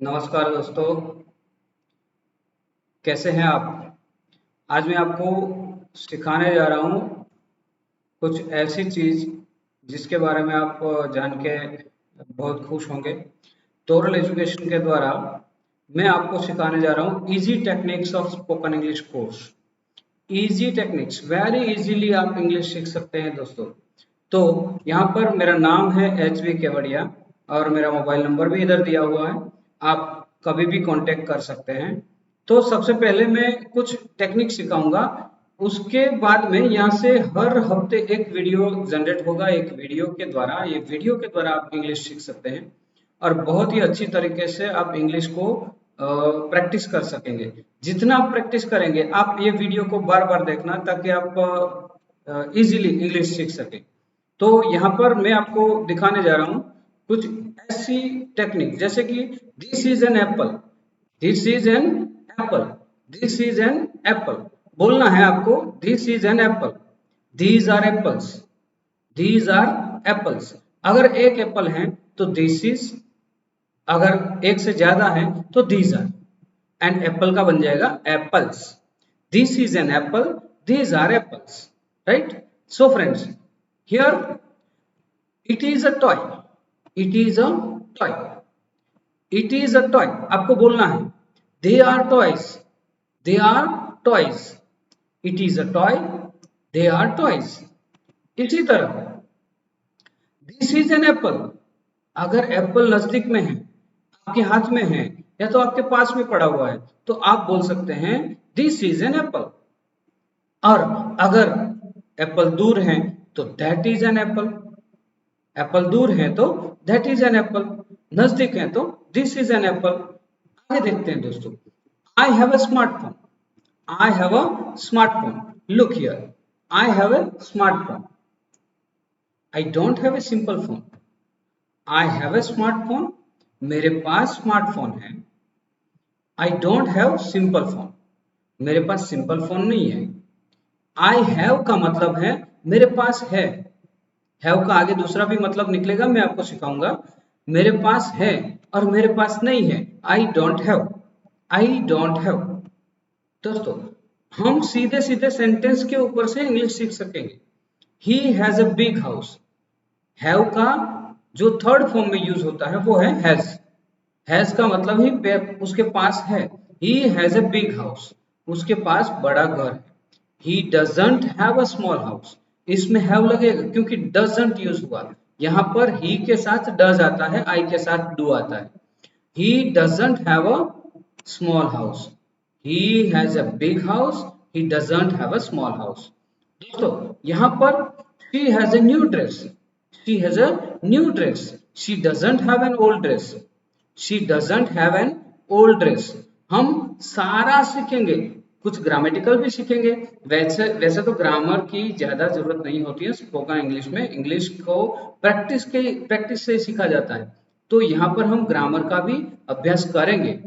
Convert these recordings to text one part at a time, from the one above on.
नमस्कार दोस्तों, कैसे हैं आप? आज मैं आपको सिखाने जा रहा हूँ कुछ ऐसी चीज़ जिसके बारे में आप जान के बहुत खुश होंगे। टोरल एजुकेशन के द्वारा मैं आपको सिखाने जा रहा हूँ easy techniques of spoken English course. Easy techniques, very easily आप इंग्लिश सीख सकते हैं दोस्तों। तो यहाँ पर मेरा नाम है HV केवड़िया और मेरा मोबाइल नंबर भी इधर दिया हुआ है। आप कभी भी कांटेक्ट कर सकते हैं। तो सबसे पहले मैं कुछ टेक्निक सिखाऊंगा, उसके बाद में यहाँ से हर हफ्ते एक वीडियो जनरेट होगा। एक वीडियो के द्वारा, ये वीडियो के द्वारा आप इंग्लिश सीख सकते हैं और बहुत ही अच्छी तरीके से आप इंग्लिश को प्रैक्टिस कर सकेंगे। जितना आप प्रैक्टिस करेंगे, आप ये वीडियो को बार बार देखना ताकि आप इजीली इंग्लिश सीख सकें। तो यहाँ पर मैं आपको दिखाने जा रहा हूँ कुछ ऐसी टेक्निक, जैसे कि this is an apple, this is an apple, this is an apple. बोलना है आपको this is an apple, these are apples, these are apples. अगर एक एप्पल है तो दिस इज, अगर एक से ज्यादा है तो दीज आर, एंड एप्पल का बन जाएगा apples. This is an apple, these are apples, right? So friends, here it is a toy, it is a toy, it is a toy. आपको बोलना है they are toys, they are toys, it is a toy, they are toys. इसी तरह this is an apple, अगर apple नजदीक में है, आपके हाथ में है या तो आपके पास में पड़ा हुआ है, तो आप बोल सकते हैं दिस इज एन एप्पल। और अगर एप्पल दूर है तो that is an Apple, Apple दूर है तो दैट इज एन एप्पल, नजदीक है तो दिस इज एन एप्पल। आगे देखते हैं दोस्तों। I have a smartphone, I have a smartphone, look here, I have a smartphone, I don't have a simple phone. I have a smartphone, मेरे पास smartphone है। I don't have simple phone, मेरे पास simple phone नहीं है। I have का मतलब है मेरे पास है, हैव का आगे दूसरा भी मतलब निकलेगा, मैं आपको सिखाऊंगा। मेरे पास है और मेरे पास नहीं है, I don't have, I don't have. दोस्तों, हम सीधे सीधे सेंटेंस के ऊपर से इंग्लिश सीख सकेंगे। He has a big house, have का जो थर्ड फॉर्म में यूज होता है वो है हैज। हैज का मतलब ही उसके पास है। He has a big house, उसके पास बड़ा घर है। He doesn't have a small house, इसमें हैव लगेगा क्योंकि डजंट यूज हुआ। यहाँ पर ही के साथ डज आता है, आई के साथ डू आता है। He doesn't have a small house, he has a big house, he doesn't have a small house. दोस्तों, यहाँ पर she has a new dress, she has a new dress, she doesn't have an old dress, she doesn't have an old dress। हम सारा सीखेंगे, कुछ grammatical भी सीखेंगे। वैसे वैसे तो ग्रामर की ज्यादा जरूरत नहीं होती है स्पोकन इंग्लिश में, इंग्लिश को प्रैक्टिस से सीखा जाता है। तो यहाँ पर हम ग्रामर का भी अभ्यास करेंगे।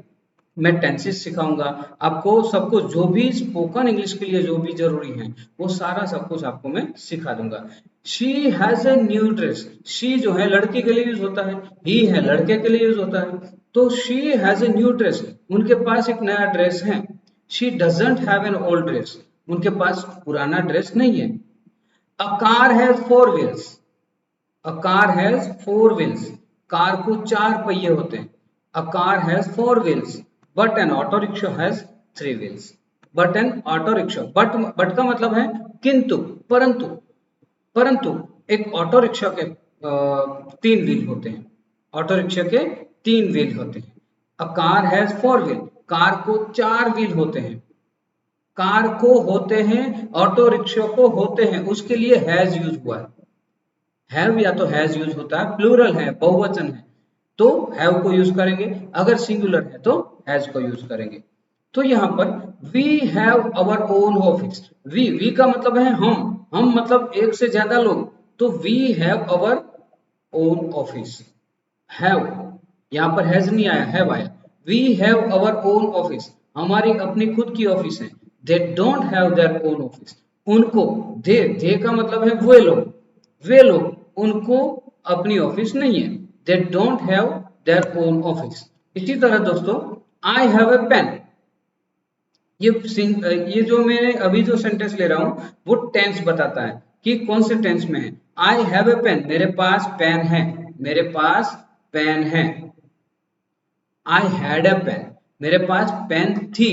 मैं टेंसेस सिखाऊंगा आपको, सब कुछ जो भी स्पोकन इंग्लिश के लिए जो भी जरूरी है वो सारा सब कुछ आपको मैं सिखा दूंगा। She has a new dress, she जो है लड़की के लिए यूज होता है, ही है लड़के के लिए यूज होता है। तो she has a new dress, उनके पास एक नया ड्रेस है। She doesn't have an old dress, उनके पास पुराना ड्रेस नहीं है। A car has four wheels, a car has four wheels, car को चार पहिए होते हैं। A car has four wheels, but N auto rickshaw has three wheels. But N auto rickshaw, but का मतलब है किंतु, परंतु, परंतु एक ऑटो रिक्शा के तीन व्हील होते हैं। ऑटो रिक्शा के तीन व्हील होते हैं। A car has four wheel, car को चार व्हील होते हैं। कार को होते हैं, ऑटो रिक्शा को होते हैं, उसके लिए हैज यूज हुआ है। हैव या तो हैज यूज होता है, प्लूरल है, बहुवचन है तो हैव को यूज करेंगे, अगर सिंगुलर है तो हैज को यूज करेंगे। तो यहाँ पर we have our own office, we का मतलब है हम मतलब एक से ज्यादा लोग, तो we have our own office. Have, यहाँ पर हैज नहीं आया, हैव आया। We have our own office, हमारी अपनी खुद की ऑफिस है। They don't have their own office, उनको, दे का मतलब है वे लोग, वे लोग, उनको अपनी ऑफिस नहीं है। They don't have their own office. इसी तरह दोस्तों आई हैव ए पेन, ये जो मैंने अभी जो सेंटेंस ले रहा हूं वो टेंस बताता है कि कौन से टेंस में है। आई हैव ए पेन, मेरे पास पेन है, मेरे पास पेन है। आई हैड ए पेन, मेरे पास पेन थी।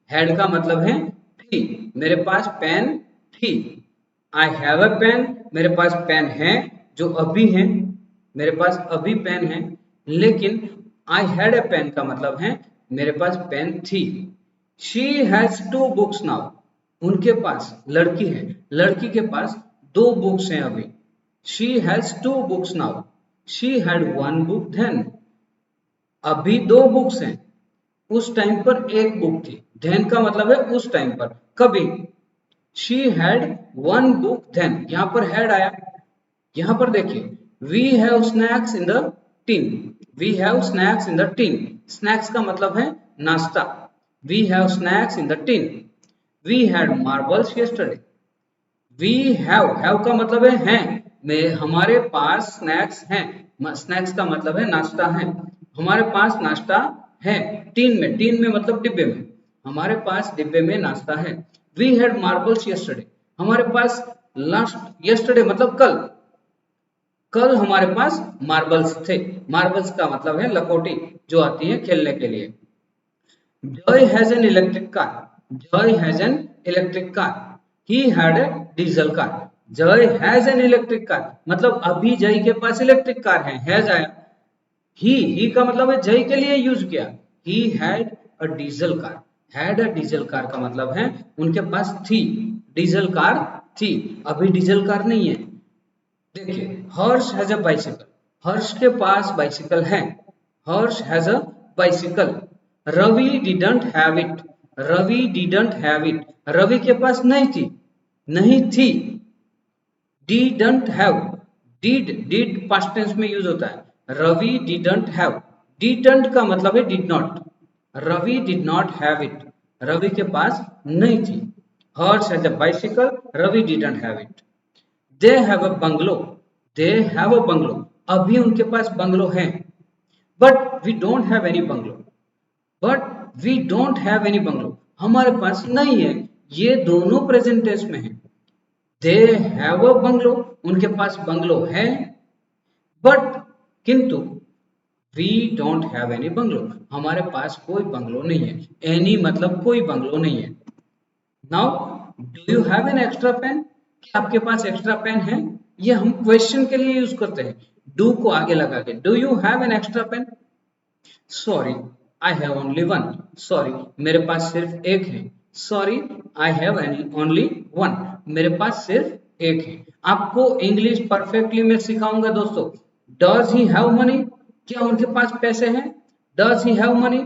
हैड का मतलब है थी, मेरे पास पेन थी। आई हैव ए पेन, मेरे पास पेन है, जो अभी है, मेरे पास अभी पेन है। लेकिन आई हैड ए पेन का मतलब है मेरे पास पेन थी। She has two books now, उनके पास, लड़की है, लड़की के पास दो बुक्स हैं अभी। She has two books now, she had one book then, अभी दो बुक्स हैं, उस टाइम पर एक बुक थी। देन का मतलब है उस टाइम पर, कभी। She had one book then, यहां पर हैड आया। यहां पर देखिए, we have snacks in the tin, we have snacks in the tin, snacks का मतलब है नाश्ता। We have snacks in the tin. We had marbles yesterday, we have का मतलब है हैं, में हमारे पास स्नैक्स हैं, स्नैक्स का मतलब है नाश्ता है, हमारे पास नाश्ता है। टीन में मतलब डिब्बे में, हमारे पास डिब्बे में नाश्ता है। वी हैड मार्बल्स यस्टरडे, हमारे पास लास्ट, यस्टरडे मतलब कल, कल हमारे पास मार्बल्स थे। मार्बल्स का मतलब है लकोटी जो आती है खेलने के लिए। जय हैज एन इलेक्ट्रिक कार, जय has an electric car, he had a diesel car. जय हैज एन इलेक्ट्रिक कार मतलब अभी जय के पास इलेक्ट्रिक कार है, हैज आया। ही का मतलब है जय के लिए यूज किया। He had a diesel car, had a diesel car का मतलब है उनके पास थी, डीजल कार थी, अभी डीजल कार नहीं है। देखिए, हर्ष हैज अ बाइसिकल, हर्ष के पास बाइसिकल है, Harsh has a bicycle. Ravi didn't have it, Ravi didn't have it, Ravi के पास नहीं थी, नहीं थी। Didn't have, did past tense में यूज होता है। रवि डिडंट हैव, डिडंट का मतलब है did not, Ravi did not have it, Ravi के पास नहीं थी। Harsh has a bicycle, Ravi didn't have it. They have a bungalow, they have a bungalow, अभी उनके पास बंगलो है। But we don't have any bungalow, but we don't have any bungalow, हमारे पास नहीं है। ये दोनों प्रेजेंट टेंस में है। दे हैव अ बंगलो, उनके पास बंगलो है, बट किंतु we don't have any bungalow, हमारे पास कोई बंगलो नहीं है। एनी मतलब कोई बंगलो नहीं है। Now do you have an extra pen, क्या आपके पास एक्स्ट्रा पेन है? ये हम क्वेश्चन के लिए यूज करते हैं, डू को आगे लगा के। Do you have an extra pen? Sorry I have only one, sorry मेरे पास सिर्फ एक है। Sorry I have only one, मेरे पास सिर्फ एक है। आपको इंग्लिश परफेक्टली मैं सिखाऊंगा दोस्तों। डज ही हैव मनी, क्या उनके पास पैसे हैं? डज ही हैव मनी,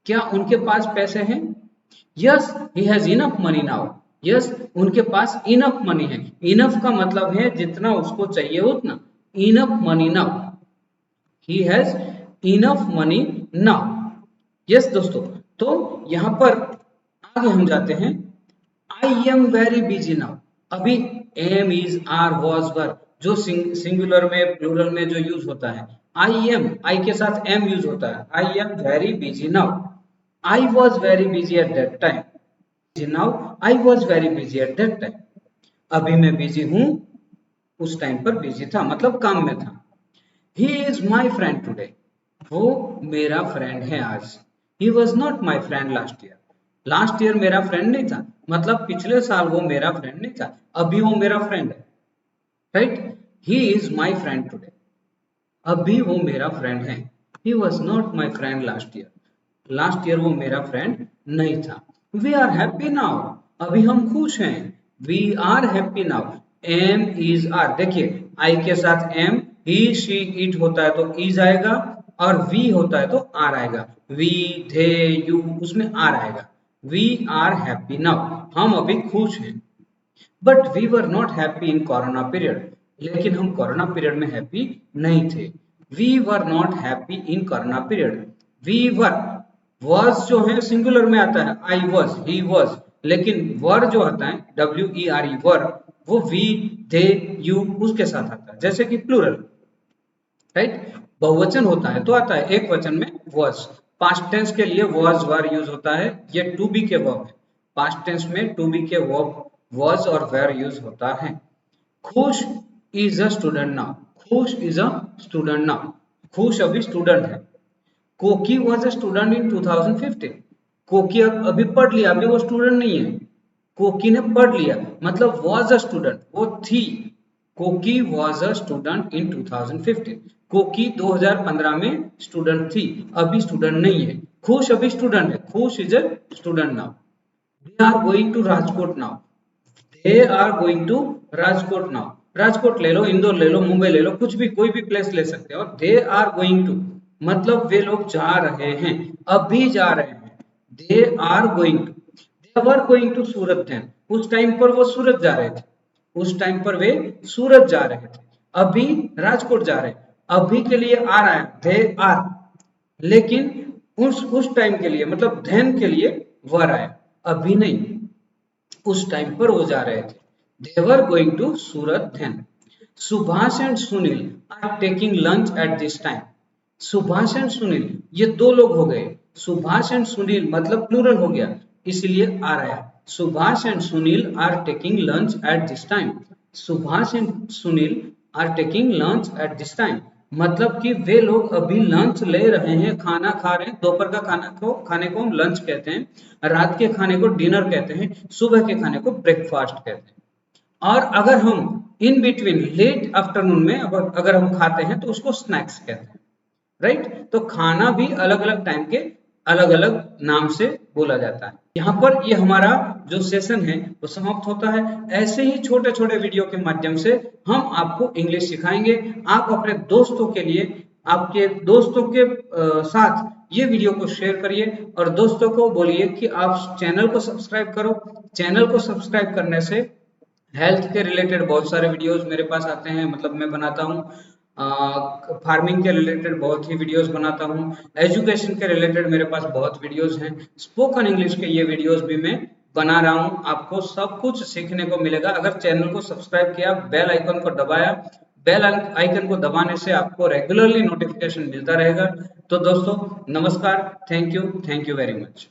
क्या उनके पास पैसे हैं? Yes he has enough money now, yes उनके पास इनफ मनी है। इनफ का मतलब है जितना उसको चाहिए उतना, enough money now, he has enough money now. Yes दोस्तों, तो यहां पर आगे हम जाते हैं। I am very busy now, अभी am is are was were जो सिंगुलर में प्लूरल में जो यूज होता है, आई एम, आई के साथ एम यूज होता है। आई am very busy now, I was very busy at that time, now I was very busy at that time, अभी मैं बिजी हूं, उस टाइम पर बिजी था मतलब काम में था। He is my friend today, वो मेरा फ्रेंड है आज। He was not my friend last year, last year मेरा फ्रेंड नहीं था, मतलब पिछले साल वो मेरा फ्रेंड नहीं था, अभी वो मेरा फ्रेंड है। Right, he is my friend today, अभी वो मेरा फ्रेंड है। He was not my friend last year, last year वो मेरा फ्रेंड नहीं था। वी आर हैप्पी नाउ, अभी हम खुश हैं। We are happy now, am is are, देखिए आई के साथ एम, ही शी इट होता है तो इज आएगा, और वी होता है तो आर आएगा। वी थे यू उसमें आर आएगा। वी आर हैप्पी नाउ, हम अभी खुश हैं। But we were not happy in corona period, लेकिन हम कोरोना पीरियड में हैप्पी नहीं थे। We were not happy in corona period. We were, was जो है सिंगुलर में आता है, आई वॉज, ही वॉज, लेकिन वर जो आता है डब्ल्यू ई आर ई वर, वो वी दे यू उसके साथ आता है, जैसे कि प्लूरल। राइट, बहुवचन होता है तो आता है, एक वचन में वॉज। पास्ट टेंस के लिए was were यूज होता है, ये टू बी के वर्ब है। पास्ट टेंस में टू बी के वर्ब was और were यूज होता है। Khush is a student now, खुश इज अ स्टूडेंट नाउ, खुश अभी स्टूडेंट है। कोकी वॉज अ स्टूडेंट इन 2015, कोकी अभी पढ़ लिया, अभी वो स्टूडेंट नहीं है, कोकी ने पढ़ लिया, मतलब वॉज अ स्टूडेंट, वो थी। कोकी वॉज अ स्टूडेंट इन 2015, कोकी 2015 में स्टूडेंट थी, अभी स्टूडेंट नहीं है। खुश अभी स्टूडेंट है, Khush is a student now. They are going to Rajkot now, they are going to Rajkot now, Rajkot ले लो, इंदौर ले लो, मुंबई ले लो, कुछ भी कोई भी प्लेस ले सकते हो। और दे आर गोइंग टू मतलब वे लोग जा रहे हैं, अभी जा रहे हैं। They are going to, they were going to Surat then, उस टाइम पर वो सूरत जा रहे थे, उस टाइम पर वे सूरत जा रहे थे। अभी राजकोट जा रहे हैं, अभी के लिए आ रहा है दे आर, लेकिन उस टाइम के लिए मतलब धैन के लिए वर आया, अभी नहीं, उस टाइम पर वो जा रहे थे। दे were going to Surat then. Subhash and Sunil are taking lunch at this time, Subhash and Sunil ये दो लोग हो गए, सुभाष एंड सुनील मतलब प्लूरल हो गया, इसलिए आ रहा है। Subhash and Sunil are taking lunch at this time, Subhash and Sunil are taking lunch at this time मतलब कि वे लोग अभी लंच ले रहे हैं, खाना खा रहे हैं। दोपहर का खाने को हम लंच कहते हैं, रात के खाने को डिनर कहते हैं, सुबह के खाने को ब्रेकफास्ट कहते हैं। और अगर हम इन बिटवीन लेट आफ्टरनून में अगर हम खाते हैं तो उसको स्नैक्स कहते हैं, राइट। तो खाना भी अलग अलग टाइम के अलग अलग नाम से बोला जाता है। यहाँ पर ये हमारा जो सेशन है वो समाप्त होता है। ऐसे ही छोटे छोटे वीडियो के माध्यम से हम आपको इंग्लिश सिखाएंगे। आप अपने दोस्तों के लिए, आपके दोस्तों के साथ ये वीडियो को शेयर करिए और दोस्तों को बोलिए कि आप चैनल को सब्सक्राइब करो। चैनल को सब्सक्राइब करने से हेल्थ के रिलेटेड बहुत सारे वीडियोस मेरे पास आते हैं, मतलब मैं बनाता हूँ। फार्मिंग के रिलेटेड बहुत ही वीडियोस बनाता हूँ, एजुकेशन के रिलेटेड मेरे पास बहुत वीडियोस हैं, स्पोकन इंग्लिश के ये वीडियोस भी मैं बना रहा हूँ। आपको सब कुछ सीखने को मिलेगा अगर चैनल को सब्सक्राइब किया, बेल आइकन को दबाया। बेल आइकन को दबाने से आपको रेगुलरली नोटिफिकेशन मिलता रहेगा। तो दोस्तों नमस्कार, थैंक यू वेरी मच।